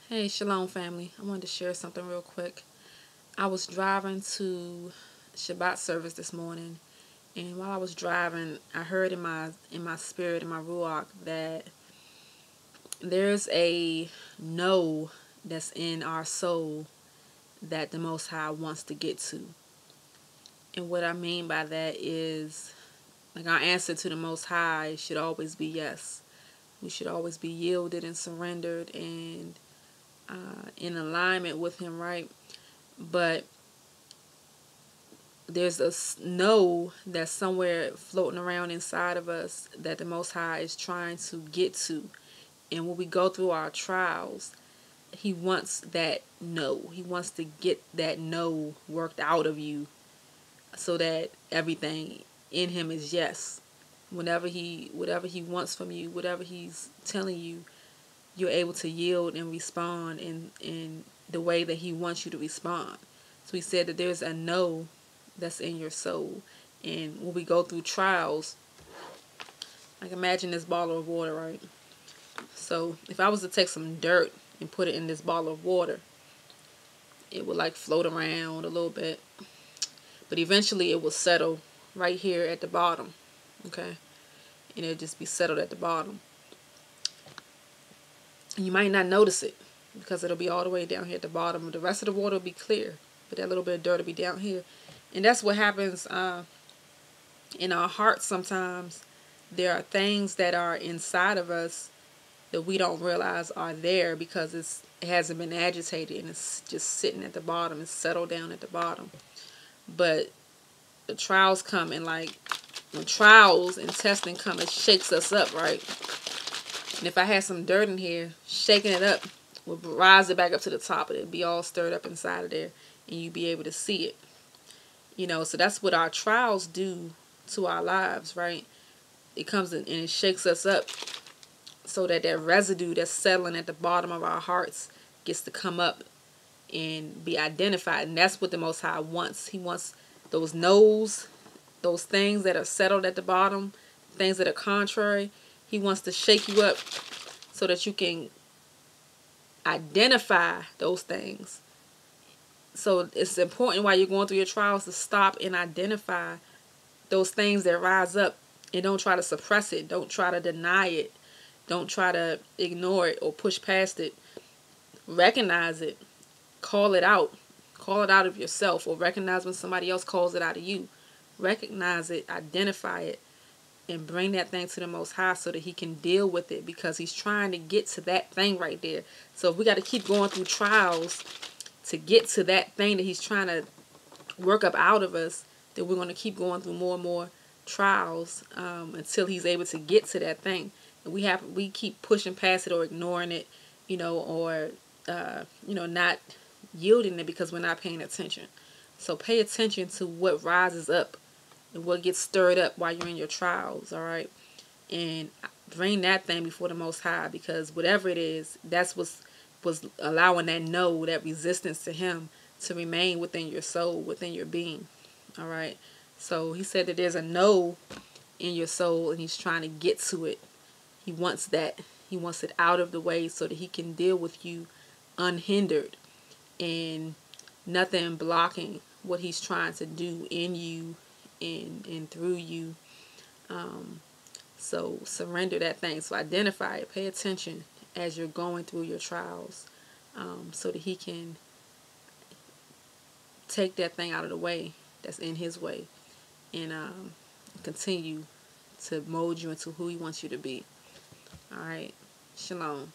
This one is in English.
Hey, Shalom family. I wanted to share something real quick. I was driving to Shabbat service this morning, and while I was driving, I heard in my spirit, in my ruach, that there's a no that's in our soul that the Most High wants to get to. And what I mean by that is, like, our answer to the Most High should always be yes. We should always be yielded and surrendered and in alignment with Him, right? But there's a no that's somewhere floating around inside of us that the Most High is trying to get to. And when we go through our trials, He wants that no. He wants to get that no worked out of you so that everything in Him is yes. Whatever He wants from you, whatever He's telling you, you're able to yield and respond in the way that He wants you to respond. So He said that there's a no that's in your soul. And when we go through trials, like, imagine this bottle of water, right? So if I was to take some dirt and put it in this bottle of water, it would like float around a little bit, but eventually it will settle right here at the bottom, okay? And it'll just be settled at the bottom. And you might not notice it because it'll be all the way down here at the bottom. The rest of the water will be clear, but that little bit of dirt will be down here. And that's what happens in our hearts sometimes. There are things that are inside of us that we don't realize are there because it hasn't been agitated and it's just sitting at the bottom. It's settled down at the bottom. But the trials come, and like when trials and testing come, it shakes us up, right? And if I had some dirt in here, shaking it up would rise it back up to the top. It'd be all stirred up inside of there, and you'd be able to see it. So that's what our trials do to our lives, right? It comes in and it shakes us up so that residue that's settling at the bottom of our hearts gets to come up and be identified. And that's what the Most High wants. He wants those no's, those things that are settled at the bottom, things that are contrary. He wants to shake you up so that you can identify those things. So it's important while you're going through your trials to stop and identify those things that rise up, and don't try to suppress it. Don't try to deny it. Don't try to ignore it or push past it. Recognize it. Call it out. Call it out of yourself, or recognize when somebody else calls it out of you. Recognize it, identify it, and bring that thing to the Most High so that He can deal with it, because He's trying to get to that thing right there. So if we got to keep going through trials to get to that thing that He's trying to work up out of us, then we're going to keep going through more and more trials until He's able to get to that thing. And we keep pushing past it or ignoring it, or not yielding it because we're not paying attention. So pay attention to what rises up and what gets stirred up while you're in your trials, all right? And bring that thing before the Most High, because whatever it is, that's was allowing that no, that resistance to Him to remain within your soul, within your being, all right? So He said that there's a no in your soul, and He's trying to get to it. He wants that. He wants it out of the way so that He can deal with you unhindered and nothing blocking what He's trying to do in you and through you. So surrender that thing. So identify it. Pay attention as you're going through your trials, so that He can take that thing out of the way that's in His way, and continue to mold you into who He wants you to be. All right. Shalom.